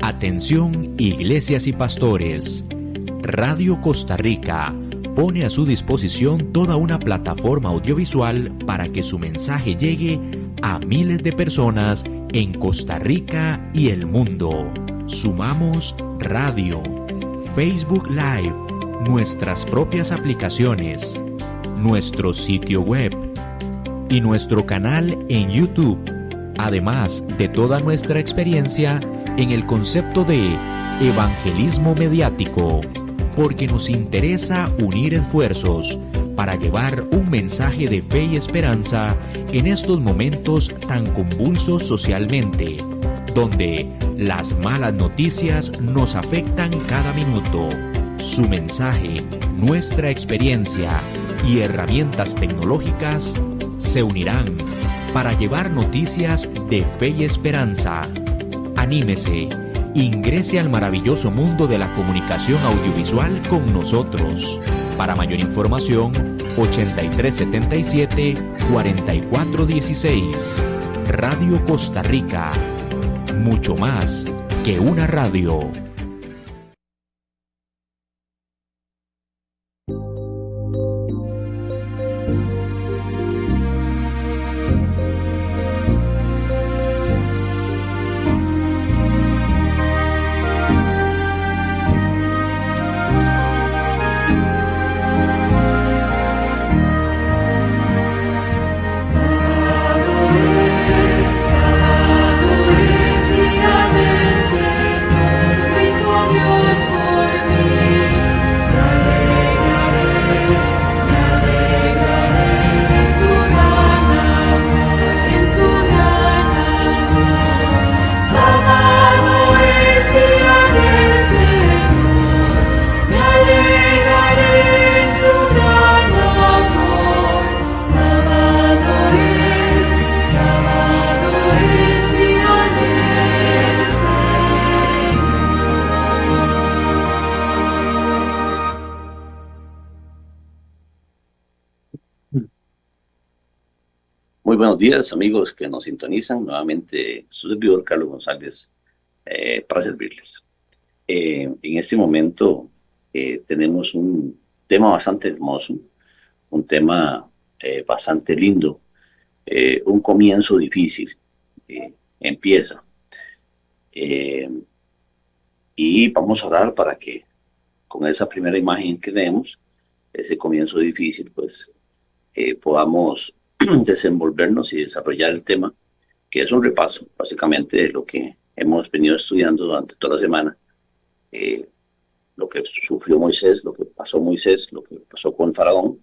Atención, iglesias y pastores. Radio Costa Rica pone a su disposición toda una plataforma audiovisual para que su mensaje llegue a miles de personas en Costa Rica y el mundo. Sumamos radio, Facebook Live, nuestras propias aplicaciones, nuestro sitio web y nuestro canal en YouTube, además de toda nuestra experiencia en el concepto de evangelismo mediático, porque nos interesa unir esfuerzos para llevar un mensaje de fe y esperanza en estos momentos tan convulsos socialmente, donde las malas noticias nos afectan cada minuto. Su mensaje, nuestra experiencia y herramientas tecnológicas se unirán para llevar noticias de fe y esperanza. Anímese, ingrese al maravilloso mundo de la comunicación audiovisual con nosotros. Para mayor información, 8377-4416. Radio Costa Rica. Mucho más que una radio. Muy buenos días, amigos que nos sintonizan. Nuevamente, su servidor Carlos González para servirles. En este momento tenemos un tema bastante hermoso, un tema bastante lindo, un comienzo difícil. Empieza. Y vamos a orar para que con esa primera imagen que tenemos, ese comienzo difícil, pues podamos desenvolvernos y desarrollar el tema, que es un repaso básicamente de lo que hemos venido estudiando durante toda la semana, lo que sufrió Moisés, lo que pasó Moisés, lo que pasó con Faraón,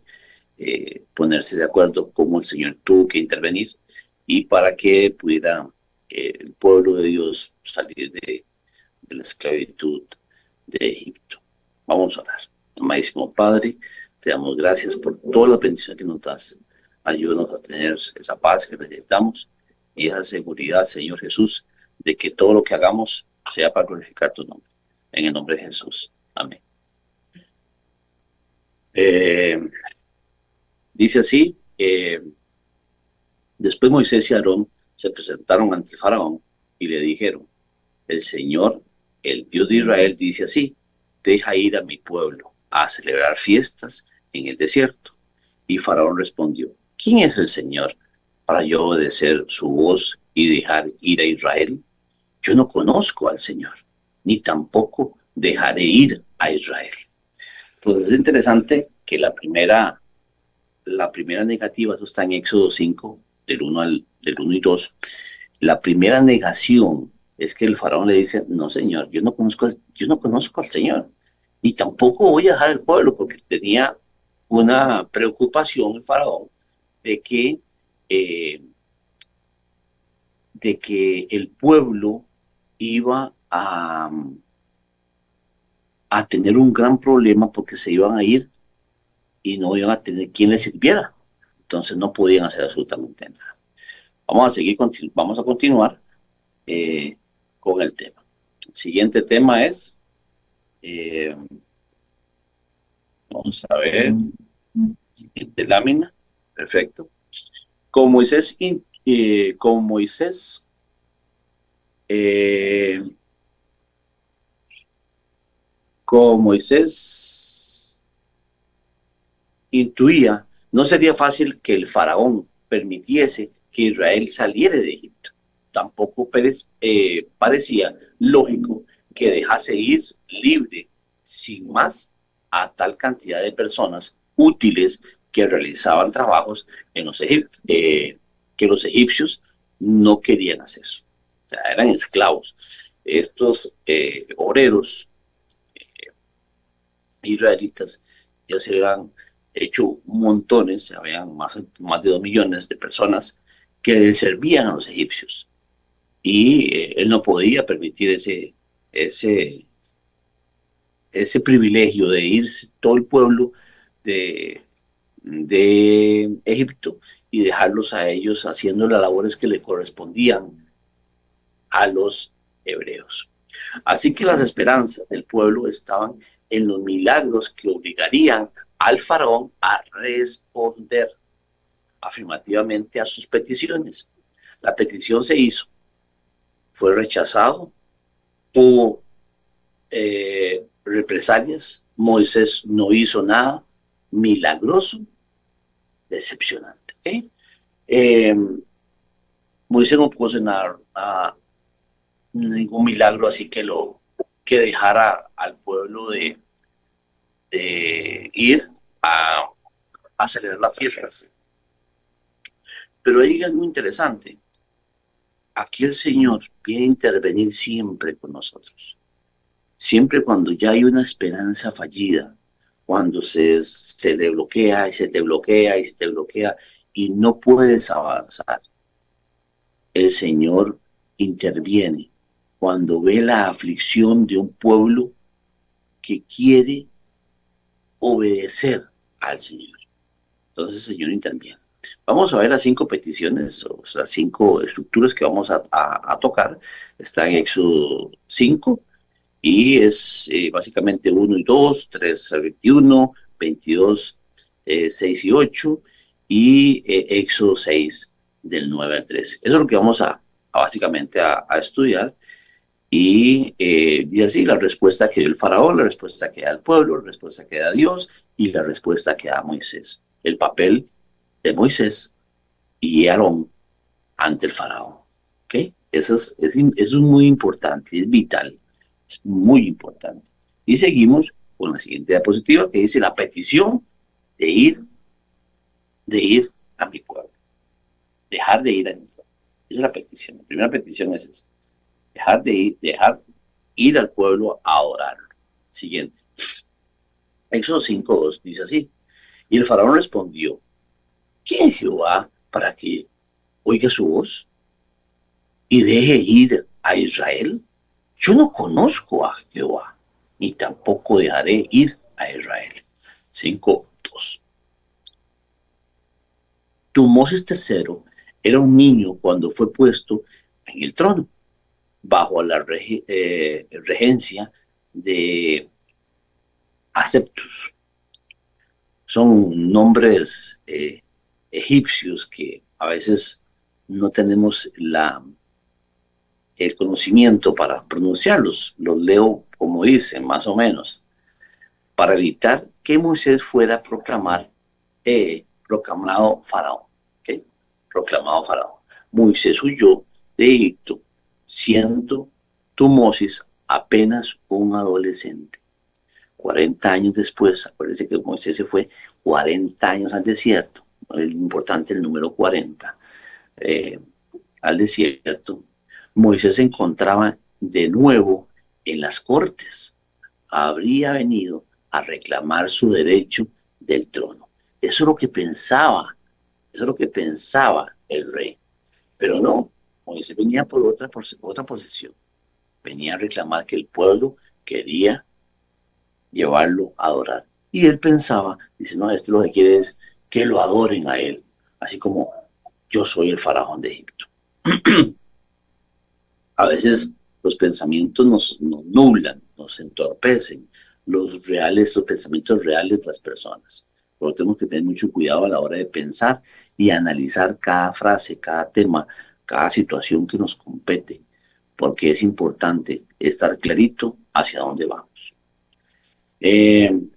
ponerse de acuerdo cómo el Señor tuvo que intervenir y para que pudiera el pueblo de Dios salir de la esclavitud de Egipto. Vamos a orar. Amadísimo Padre, te damos gracias por toda la bendición que nos das. Ayúdanos a tener esa paz que necesitamos y esa seguridad, Señor Jesús, de que todo lo que hagamos sea para glorificar tu nombre. En el nombre de Jesús. Amén. Dice así, después Moisés y Aarón se presentaron ante el faraón y le dijeron, el Señor, el Dios de Israel, dice así, deja ir a mi pueblo a celebrar fiestas en el desierto. Y Faraón respondió, ¿quién es el Señor para yo obedecer su voz y dejar ir a Israel? Yo no conozco al Señor, ni tampoco dejaré ir a Israel. Entonces es interesante que la primera negativa, eso está en Éxodo 5, del 1 y 2, la primera negación es que el faraón le dice, no Señor, yo no conozco al Señor, ni tampoco voy a dejar el pueblo, porque tenía una preocupación el faraón de que el pueblo iba a tener un gran problema porque se iban a ir y no iban a tener quien les sirviera. Entonces no podían hacer absolutamente nada. Vamos a continuar con el tema. El siguiente tema es, vamos a ver, siguiente lámina, perfecto. Con Moisés Como Moisés intuía, no sería fácil que el faraón permitiese que Israel saliera de Egipto. Tampoco parecía lógico que dejase ir libre, sin más, a tal cantidad de personas útiles que realizaban trabajos en que los egipcios no querían hacer. O sea, eran esclavos. Estos obreros israelitas ya se habían hecho montones, habían más de 2 millones de personas que servían a los egipcios. Y él no podía permitir ese, ese privilegio de irse todo el pueblo de Egipto y dejarlos a ellos haciendo las labores que le correspondían a los hebreos. Así que las esperanzas del pueblo estaban en los milagros que obligarían al faraón a responder afirmativamente a sus peticiones. La petición se hizo, fue rechazado, hubo represalias, Moisés no hizo nada, milagroso, decepcionante. ¿Okay? Moisés no pudo hacer ningún milagro así que dejara al pueblo de ir a celebrar las fiestas. Pero hay algo interesante. Aquí el Señor viene a intervenir siempre con nosotros. Siempre cuando ya hay una esperanza fallida, cuando se te bloquea y se te bloquea y se te bloquea y no puedes avanzar, el Señor interviene cuando ve la aflicción de un pueblo que quiere obedecer al Señor. Entonces el Señor interviene. Vamos a ver las 5 peticiones, o las 5 estructuras que vamos a tocar. Está en Éxodo 5 y es básicamente 1 y 2, 3 al 21, 22, 6 y 8 y Éxodo 6 del 9 al 13. Eso es lo que vamos básicamente a estudiar. Y así la respuesta que dio el faraón, la respuesta que da el pueblo, la respuesta que da Dios y la respuesta que da Moisés. El papel de Moisés y Aarón ante el faraón. ¿Okay? Eso es muy importante, es vital, es muy importante. Y seguimos con la siguiente diapositiva que dice la petición de ir a mi pueblo. Dejar de ir a mi pueblo. Esa es la petición. La primera petición es esa. Dejar ir al pueblo a adorarlo. Siguiente. Éxodo 5:2 dice así. Y el faraón respondió, ¿quién es Jehová para que oiga su voz y deje ir a Israel? Yo no conozco a Jehová, ni tampoco dejaré ir a Israel. 5:2. Tutmosis III era un niño cuando fue puesto en el trono, bajo la regencia de Aceptus. Son nombres egipcios que a veces no tenemos el conocimiento para pronunciarlos. Los leo como dicen, más o menos, para evitar que Moisés fuera proclamado faraón. ¿Okay? Proclamado faraón. Moisés huyó de Egipto, siendo Tutmosis apenas un adolescente. 40 años después, acuérdense que Moisés se fue 40 años al desierto, es importante el número 40, al desierto. Moisés se encontraba de nuevo en las cortes, habría venido a reclamar su derecho del trono. Eso es lo que pensaba, el rey. Pero no, Moisés venía por otra posición. Venía a reclamar que el pueblo quería llevarlo a adorar. Y él pensaba, dice, no, lo que quiere es que lo adoren a él, así como yo soy el faraón de Egipto. A veces los pensamientos nos nublan, nos entorpecen los pensamientos reales de las personas. Pero tenemos que tener mucho cuidado a la hora de pensar y analizar cada frase, cada tema, cada situación que nos compete, porque es importante estar clarito hacia dónde vamos. En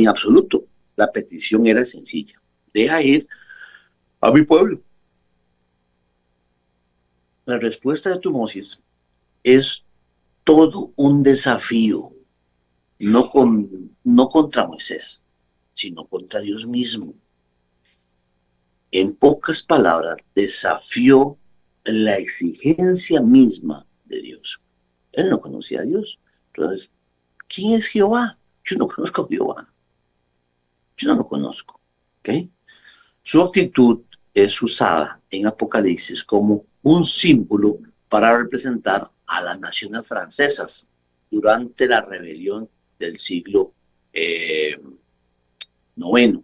absoluto, la petición era sencilla. Deja ir a mi pueblo. La respuesta de Tutmosis es todo un desafío, no contra Moisés, sino contra Dios mismo. En pocas palabras, desafió la exigencia misma de Dios. Él no conocía a Dios. Entonces, ¿quién es Jehová? Yo no conozco a Jehová. Yo no lo conozco. ¿Okay? Su actitud es usada en Apocalipsis como un símbolo para representar a las naciones francesas durante la rebelión del siglo noveno.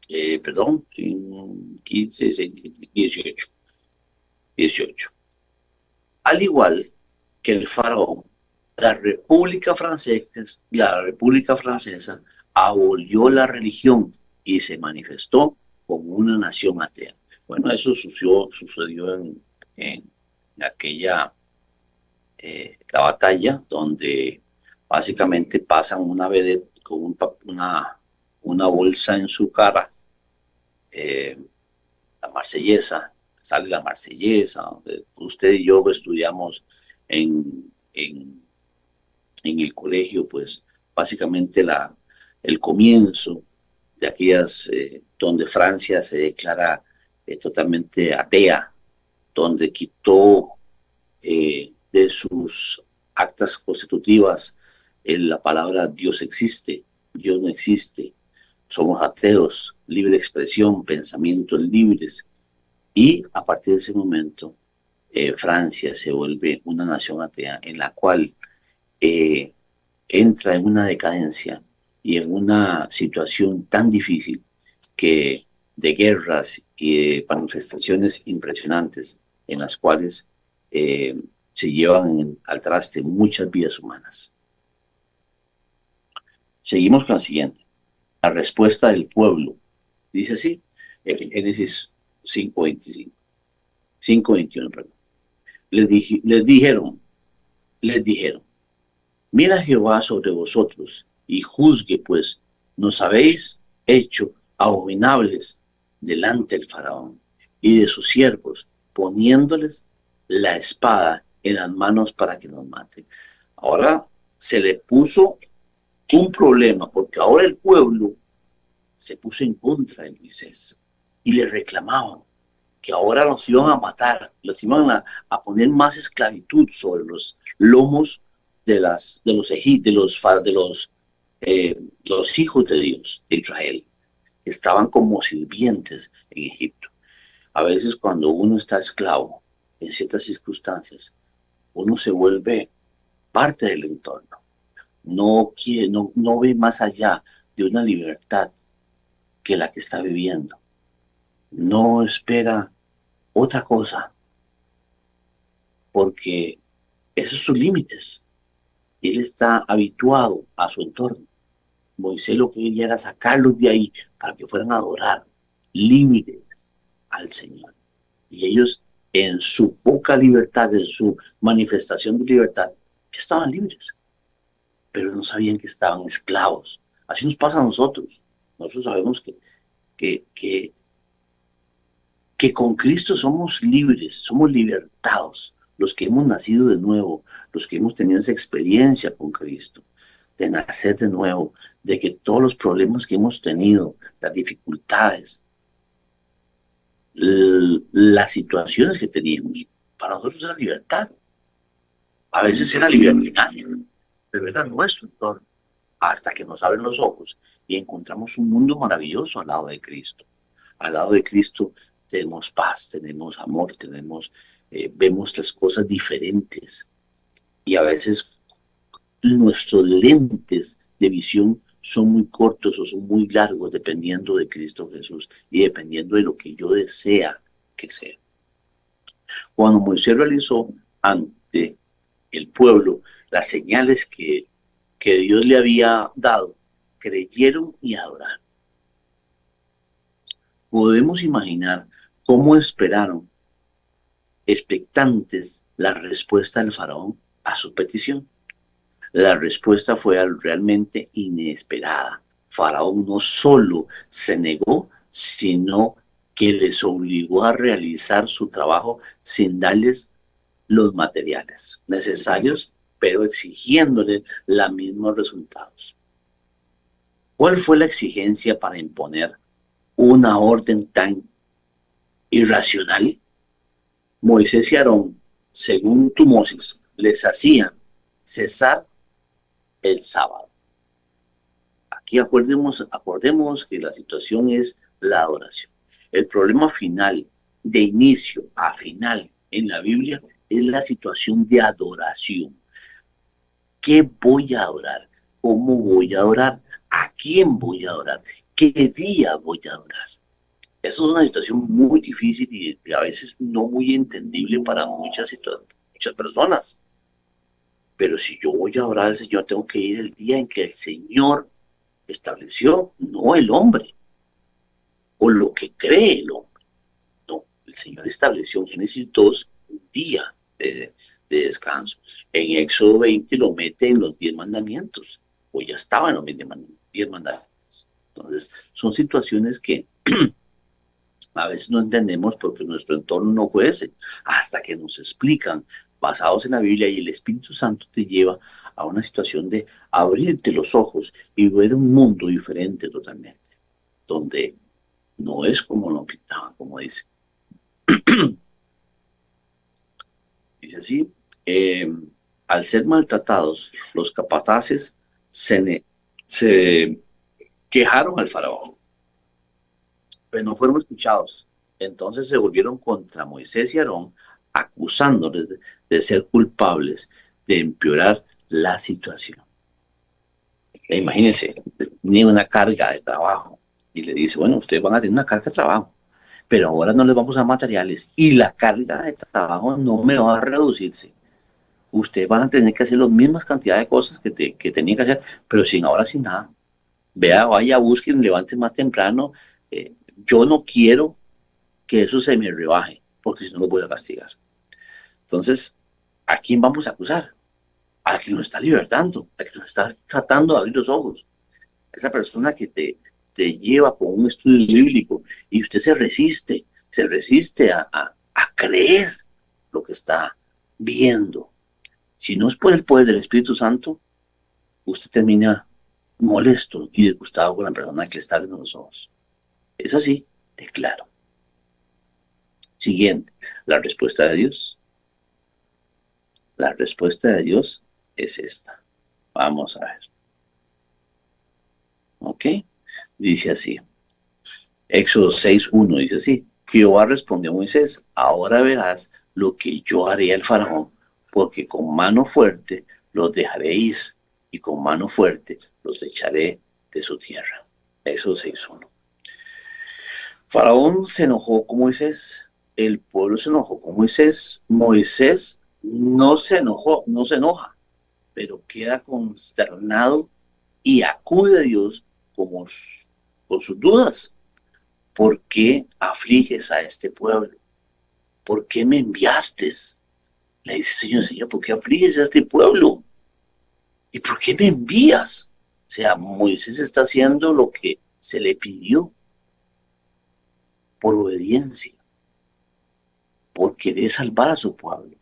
Perdón, 15, 18. Al igual que el faraón, la República Francesa abolió la religión y se manifestó como una nación atea. Bueno, eso sucedió en aquella la batalla donde básicamente pasan una vedette con una bolsa en su cara, eh, la marsellesa, sale la marsellesa, donde usted y yo estudiamos en el colegio, pues básicamente el comienzo de aquellas donde Francia se declara totalmente atea, donde quitó de sus actas constitutivas la palabra Dios existe, Dios no existe, somos ateos, libre expresión, pensamientos libres. Y a partir de ese momento, Francia se vuelve una nación atea en la cual eh, entra en una decadencia y en una situación tan difícil que de guerras y de manifestaciones impresionantes en las cuales se llevan al traste muchas vidas humanas. Seguimos con la siguiente. La respuesta del pueblo. Dice así, en Génesis 5:25, 5:21, perdón. Les dijeron, mira Jehová sobre vosotros y juzgue, pues nos habéis hecho abominables delante del faraón y de sus siervos, poniéndoles la espada en las manos para que nos maten. Ahora se le puso un problema, porque ahora el pueblo se puso en contra de Moisés y le reclamaban que ahora los iban a matar, los iban a poner más esclavitud sobre los lomos los hijos de Dios, de Israel. Estaban como sirvientes en Egipto. A veces cuando uno está esclavo en ciertas circunstancias, uno se vuelve parte del entorno. No ve más allá de una libertad que la que está viviendo. No espera otra cosa, porque esos son sus límites. Él está habituado a su entorno. Moisés lo que quería era sacarlos de ahí para que fueran a adorar límites al Señor. Y ellos, en su poca libertad, en su manifestación de libertad, ya estaban libres, pero no sabían que estaban esclavos. Así nos pasa a nosotros. Nosotros sabemos que con Cristo somos libres, somos libertados, los que hemos nacido de nuevo, los que hemos tenido esa experiencia con Cristo, de nacer de nuevo, de que todos los problemas que hemos tenido, las dificultades, las situaciones que teníamos, para nosotros era libertad. A veces era libertinaje, pero era nuestro entorno, hasta que nos abren los ojos y encontramos un mundo maravilloso al lado de Cristo. Al lado de Cristo tenemos paz, tenemos amor, vemos las cosas diferentes. Y a veces nuestros lentes de visión son muy cortos o son muy largos dependiendo de Cristo Jesús y dependiendo de lo que yo desea que sea. Cuando Moisés realizó ante el pueblo las señales que Dios le había dado, creyeron y adoraron. Podemos imaginar cómo esperaron expectantes la respuesta del faraón. a su petición. La respuesta fue realmente inesperada. Faraón no solo se negó, sino que les obligó a realizar su trabajo sin darles los materiales necesarios, pero exigiéndoles los mismos resultados. ¿Cuál fue la exigencia para imponer una orden tan irracional? Moisés y Aarón, según Tutmosis, les hacían cesar el sábado. Aquí acordemos que la situación es la adoración. El problema final, de inicio a final en la Biblia, es la situación de adoración. ¿Qué voy a adorar? ¿Cómo voy a adorar? ¿A quién voy a adorar? ¿Qué día voy a adorar? Eso es una situación muy difícil y a veces no muy entendible para muchas personas. Pero si yo voy a adorar al Señor, tengo que ir el día en que el Señor estableció, no el hombre, o lo que cree el hombre. No, el Señor estableció en Génesis 2 un día de descanso. En Éxodo 20 lo mete en los 10 mandamientos, o ya estaba en los 10 mandamientos. Entonces, son situaciones que a veces no entendemos porque nuestro entorno no fue ese, hasta que nos explican, basados en la Biblia, y el Espíritu Santo te lleva a una situación de abrirte los ojos y ver un mundo diferente totalmente, donde no es como lo pintaban, como dice. Dice así, al ser maltratados, los capataces se quejaron al faraón, pero no fueron escuchados. Entonces se volvieron contra Moisés y Aarón, acusándoles de ser culpables de empeorar la situación. Imagínense, tiene una carga de trabajo y le dice, bueno, ustedes van a tener una carga de trabajo, pero ahora no les vamos a dar materiales y la carga de trabajo no me va a reducirse. Ustedes van a tener que hacer las mismas cantidades de cosas que tenían que hacer, pero sin nada. Vea, vaya, busquen, levanten más temprano. Yo no quiero que eso se me rebaje, porque si no lo voy a castigar. Entonces, ¿a quién vamos a acusar? Al que nos está libertando, al que nos está tratando de abrir los ojos. Esa persona que te lleva con un estudio bíblico y usted se resiste a creer lo que está viendo. Si no es por el poder del Espíritu Santo, usted termina molesto y disgustado con la persona que le está abriendo los ojos. Es así, de claro. Siguiente, la respuesta de Dios. La respuesta de Dios es esta. Vamos a ver. ¿Ok? Dice así. Éxodo 6:1 dice así. Jehová respondió a Moisés, ahora verás lo que yo haré al faraón, porque con mano fuerte los dejaré ir y con mano fuerte los echaré de su tierra. Éxodo 6:1. Faraón se enojó con Moisés, el pueblo se enojó con Moisés, Moisés no se enojó, no se enoja, pero queda consternado y acude a Dios con sus dudas. ¿Por qué afliges a este pueblo? ¿Por qué me enviaste? Le dice, Señor, ¿por qué afliges a este pueblo? ¿Y por qué me envías? O sea, Moisés está haciendo lo que se le pidió por obediencia, por querer salvar a su pueblo.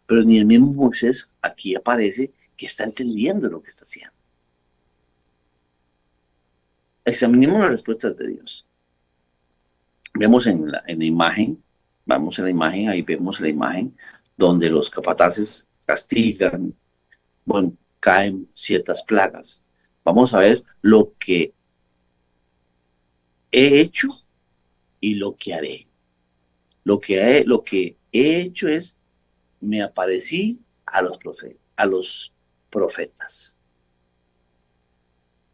Pero ni el mismo Moisés aquí aparece que está entendiendo lo que está haciendo. Examinemos las respuestas de Dios. Vemos en la imagen, vamos a la imagen, ahí vemos la imagen donde los capataces castigan, bueno, caen ciertas plagas. Vamos a ver lo que he hecho y lo que haré. Lo que he hecho es, me aparecí a los profetas.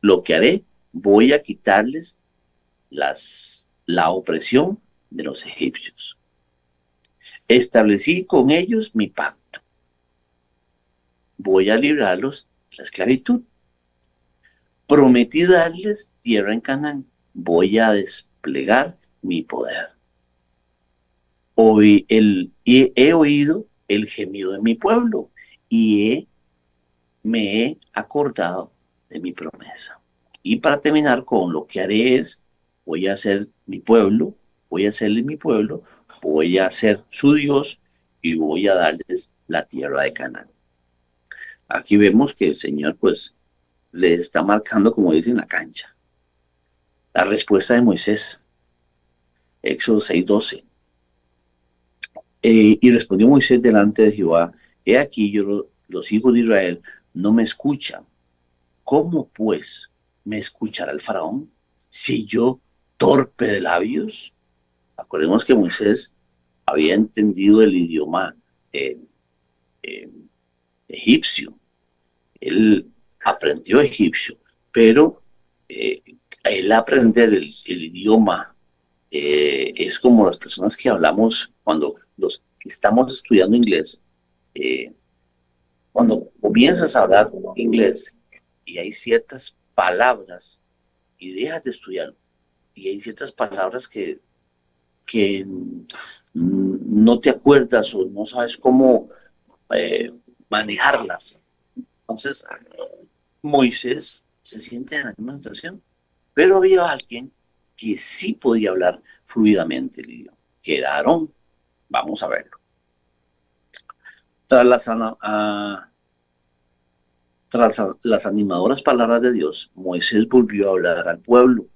Lo que haré, voy a quitarles la opresión de los egipcios. Establecí con ellos mi pacto. Voy a librarlos de la esclavitud. Prometí darles tierra en Canaán. Voy a desplegar mi poder. He oído el gemido de mi pueblo. y me he acordado de mi promesa. Y para terminar con lo que haré es, voy a ser mi pueblo, voy a serle mi pueblo, voy a ser su Dios y voy a darles la tierra de Canaán. Aquí vemos que el Señor pues le está marcando, como dice, en la cancha. La respuesta de Moisés, Éxodo 6:12. Y respondió Moisés delante de Jehová, he aquí los hijos de Israel no me escuchan. ¿Cómo pues me escuchará el faraón si yo torpe de labios? Acordemos que Moisés había entendido el idioma eh, eh, egipcio. Él aprendió egipcio, pero el aprender el idioma es como las personas que hablamos cuando los que estamos estudiando inglés. eh, Cuando comienzas a hablar inglés y hay ciertas palabras y dejas de estudiar y hay ciertas palabras que no te acuerdas o no sabes cómo eh, manejarlas. Entonces, Moisés se siente en la misma situación, pero había alguien que sí podía hablar fluidamente el idioma, que era Aarón. Vamos a verlo. Tras las animadoras palabras de Dios, Moisés volvió a hablar al pueblo,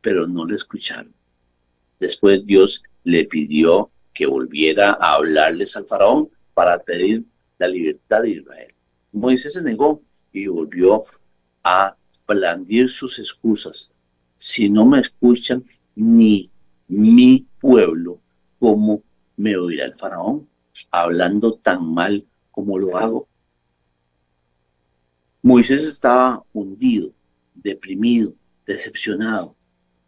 pero no le escucharon. Después Dios le pidió que volviera a hablarles al faraón para pedir la libertad de Israel. Moisés se negó y volvió a blandir sus excusas. Si no me escuchan ni mi pueblo, ¿cómo me oirá el faraón hablando tan mal como lo hago? Moisés estaba hundido, deprimido, decepcionado,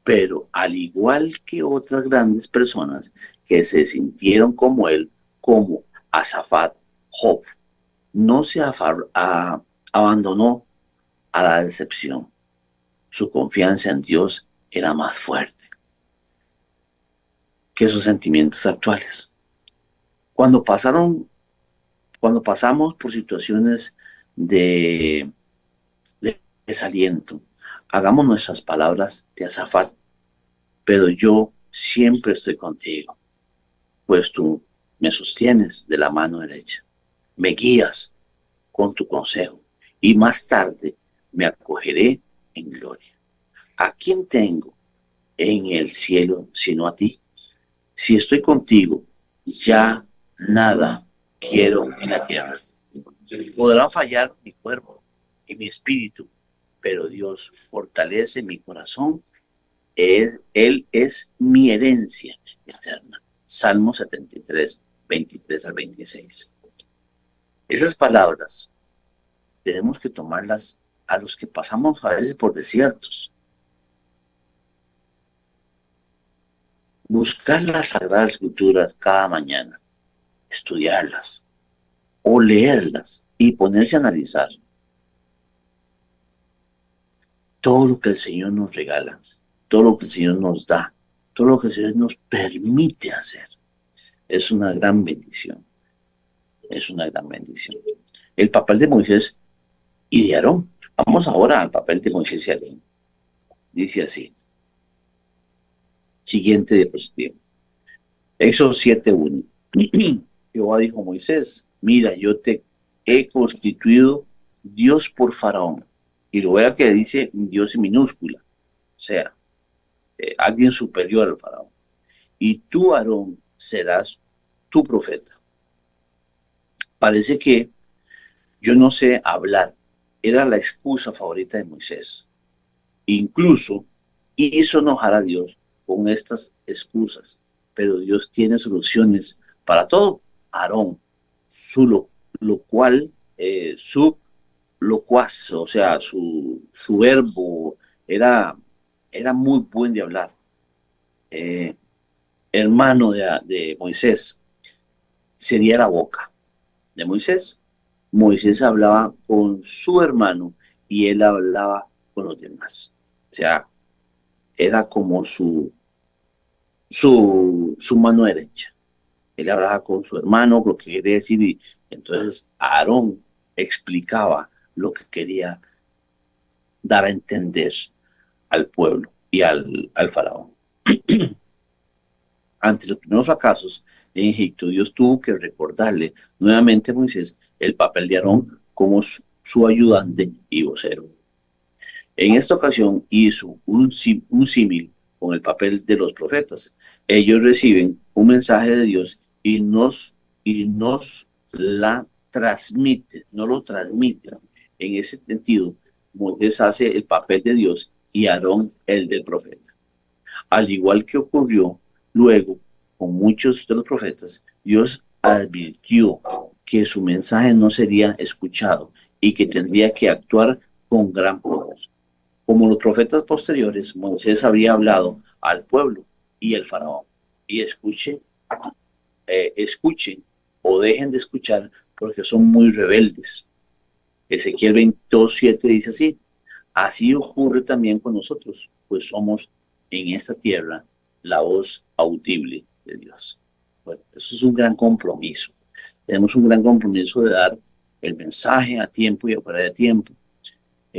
pero al igual que otras grandes personas que se sintieron como él, como Azafat, Job, no se abandonó a la decepción. Su confianza en Dios era más fuerte que sus sentimientos actuales. Cuando pasamos por situaciones de desaliento, hagamos nuestras palabras de Azafat, pero yo siempre estoy contigo, pues tú me sostienes de la mano derecha, me guías con tu consejo y más tarde me acogeré en gloria. ¿A quién tengo en el cielo sino a ti? Si estoy contigo, ya nada quiero en la tierra. Podrán fallar mi cuerpo y mi espíritu, pero Dios fortalece mi corazón. Él es mi herencia eterna. Salmo 73, 23 al 26. Esas palabras tenemos que tomarlas a los que pasamos a veces por desiertos. Buscar las Sagradas Escrituras cada mañana, estudiarlas o leerlas y ponerse a analizar todo lo que el Señor nos regala, todo lo que el Señor nos da, todo lo que el Señor nos permite hacer. Es una gran bendición. Es una gran bendición. El papel de Moisés y de Aarón. Vamos ahora al papel de Moisés y Aarón. Dice así. Siguiente diapositiva. Éxodo 7:1. Jehová dijo a Moisés, mira, yo te he constituido Dios por Faraón. Y lo vea que dice Dios en minúscula. O sea, alguien superior al Faraón. Y tú, Aarón, serás tu profeta. Parece que yo no sé hablar. Era la excusa favorita de Moisés. Incluso hizo enojar a Dios con estas excusas. Pero Dios tiene soluciones para todo. Aarón, lo cual, su locuaz, o sea, su verbo era muy buen de hablar. Hermano de Moisés, sería la boca de Moisés. Moisés hablaba con su hermano y él hablaba con los demás. O sea, era como su mano derecha. Él hablaba con su hermano, lo que quiere decir, y entonces Aarón explicaba lo que quería dar a entender al pueblo y al faraón. Ante los primeros fracasos en Egipto, Dios tuvo que recordarle nuevamente a Moisés el papel de Aarón como su ayudante y vocero. En esta ocasión hizo un símil con el papel de los profetas. Ellos reciben un mensaje de Dios y nos la transmiten, no lo transmiten. En ese sentido, Moisés hace el papel de Dios y Aarón el del profeta. Al igual que ocurrió luego con muchos de los profetas, Dios advirtió que su mensaje no sería escuchado y que tendría que actuar con gran poder. Como los profetas posteriores, Moisés habría hablado al pueblo y el faraón. Y escuchen o dejen de escuchar porque son muy rebeldes. Ezequiel 22:7 dice así: así ocurre también con nosotros, pues somos en esta tierra la voz audible de Dios. Bueno, eso es un gran compromiso. Tenemos un gran compromiso de dar el mensaje a tiempo y a fuera de tiempo.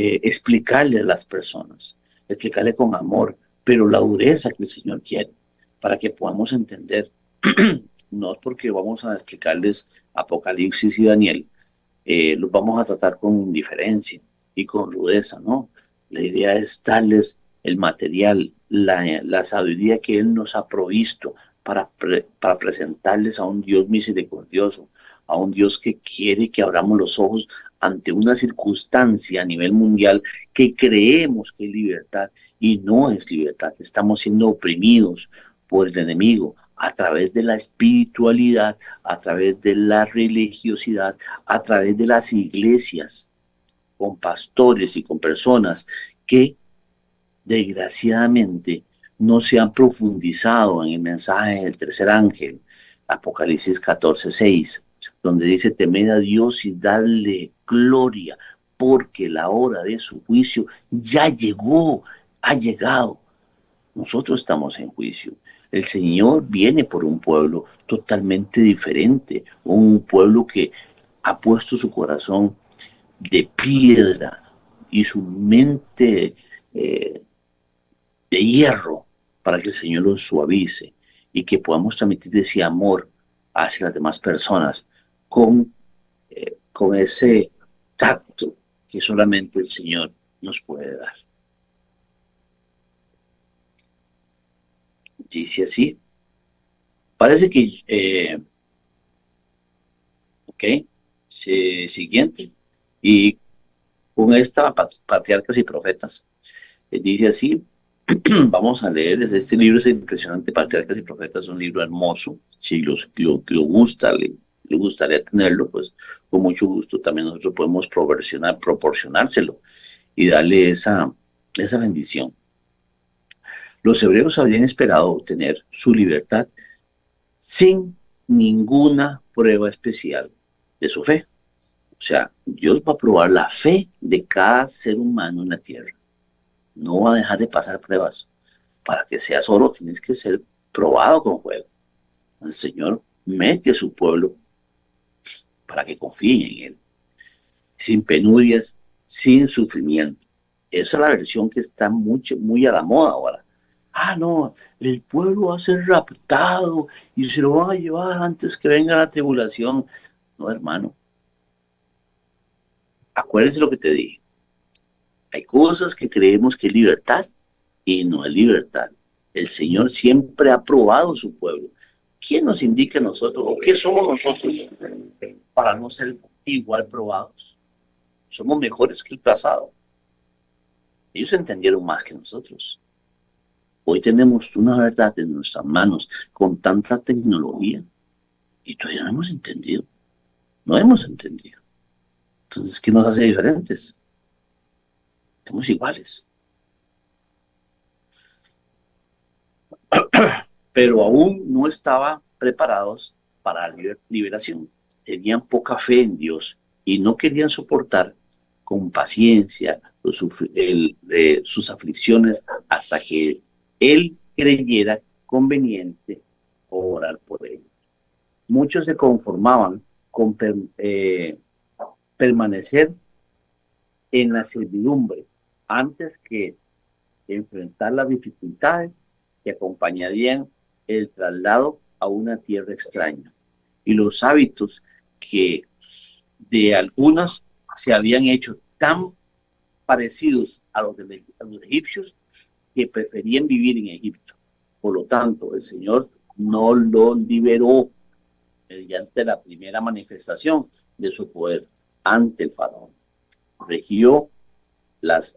Explicarle a las personas, explicarle con amor, pero la dureza que el Señor quiere, para que podamos entender. No es porque vamos a explicarles Apocalipsis y Daniel, los vamos a tratar con indiferencia y con rudeza, ¿no? La idea es darles el material, la sabiduría que Él nos ha provisto para presentarles a un Dios misericordioso, a un Dios que quiere que abramos los ojos ante una circunstancia a nivel mundial que creemos que es libertad y no es libertad. Estamos siendo oprimidos por el enemigo a través de la espiritualidad, a través de la religiosidad, a través de las iglesias, con pastores y con personas que desgraciadamente no se han profundizado en el mensaje del tercer ángel, Apocalipsis 14:6, donde dice: temed a Dios y dadle gloria, porque la hora de su juicio ya llegó, ha llegado. Nosotros estamos en juicio. El Señor viene por un pueblo totalmente diferente, un pueblo que ha puesto su corazón de piedra y su mente de hierro para que el Señor los suavice y que podamos transmitir ese amor hacia las demás personas con ese tacto que solamente el Señor nos puede dar. Dice así. Parece que, ok, siguiente. Y con esta patriarcas y profetas, dice así, vamos a leer, este libro es impresionante, Patriarcas y Profetas, es un libro hermoso, si lo gusta, le gustaría tenerlo, pues con mucho gusto también nosotros podemos proporcionárselo y darle esa bendición. Los hebreos habrían esperado obtener su libertad sin ninguna prueba especial de su fe. O sea, Dios va a probar la fe de cada ser humano en la tierra. No va a dejar de pasar pruebas. Para que seas oro tienes que ser probado con fuego. El Señor mete a su pueblo para que confíen en Él. Sin penurias, sin sufrimiento. Esa es la versión que está muy a la moda ahora. Ah, no, el pueblo va a ser raptado y se lo van a llevar antes que venga la tribulación. No, hermano. Acuérdense lo que te dije. Hay cosas que creemos que es libertad y no es libertad. El Señor siempre ha probado su pueblo. ¿Quién nos indica a nosotros o qué somos nosotros para no ser igual probados? Somos mejores que el pasado. Ellos entendieron más que nosotros. Hoy tenemos una verdad en nuestras manos con tanta tecnología y todavía no hemos entendido. No hemos entendido. Entonces, ¿qué nos hace diferentes? Somos iguales. Pero aún no estaban preparados para la liberación. Tenían poca fe en Dios y no querían soportar con paciencia sus aflicciones hasta que Él creyera conveniente orar por ellos. Muchos se conformaban con permanecer en la servidumbre antes que enfrentar las dificultades que acompañarían el traslado a una tierra extraña. Y los hábitos que de algunas se habían hecho tan parecidos a los de los egipcios que preferían vivir en Egipto. Por lo tanto, el Señor no los liberó mediante la primera manifestación de su poder ante el faraón. Regió los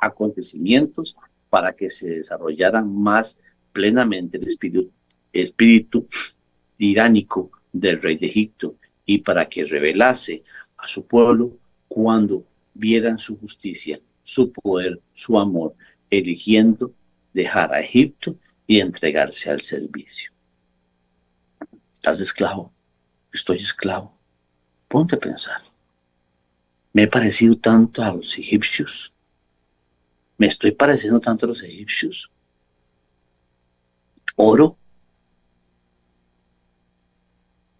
acontecimientos para que se desarrollaran más plenamente el espíritu tiránico del rey de Egipto y para que revelase a su pueblo cuando vieran su justicia, su poder, su amor, eligiendo dejar a Egipto y entregarse al servicio. ¿Estás esclavo? Estoy esclavo. Ponte a pensar. ¿Me he parecido tanto a los egipcios? ¿Me estoy pareciendo tanto a los egipcios? ¿Oro?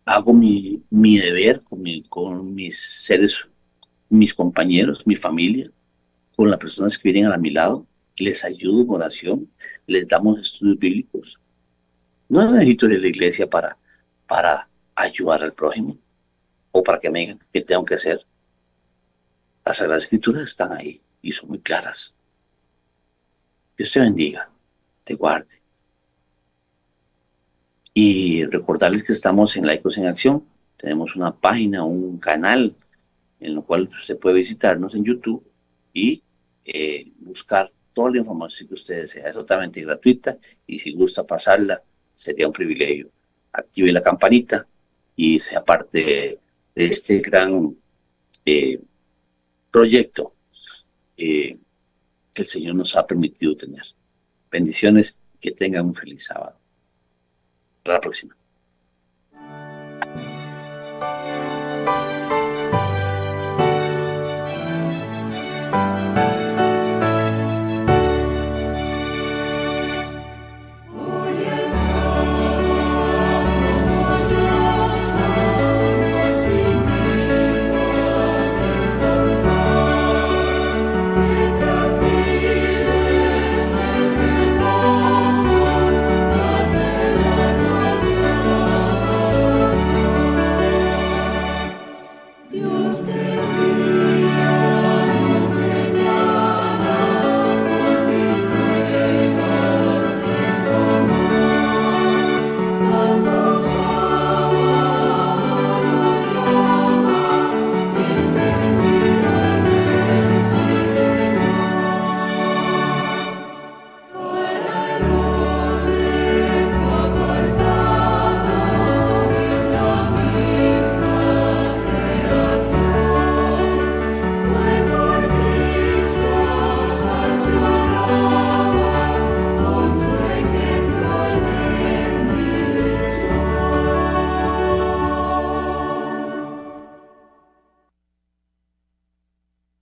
¿Hago mi deber con mis seres, mis compañeros, mi familia, con las personas que vienen a mi lado? ¿Les ayudo en oración? ¿Les damos estudios bíblicos? No necesito ir a la iglesia para ayudar al prójimo o para que me digan qué tengo que hacer. Las Sagradas Escrituras están ahí y son muy claras. Dios te bendiga, te guarde. Y recordarles que estamos en Laicos en Acción. Tenemos una página, un canal en el cual usted puede visitarnos en YouTube y buscar toda la información que usted desea. Es totalmente gratuita y si gusta pasarla, sería un privilegio. Active la campanita y sea parte de este gran proyecto que el Señor nos ha permitido tener. Bendiciones, que tengan un feliz sábado. Hasta la próxima.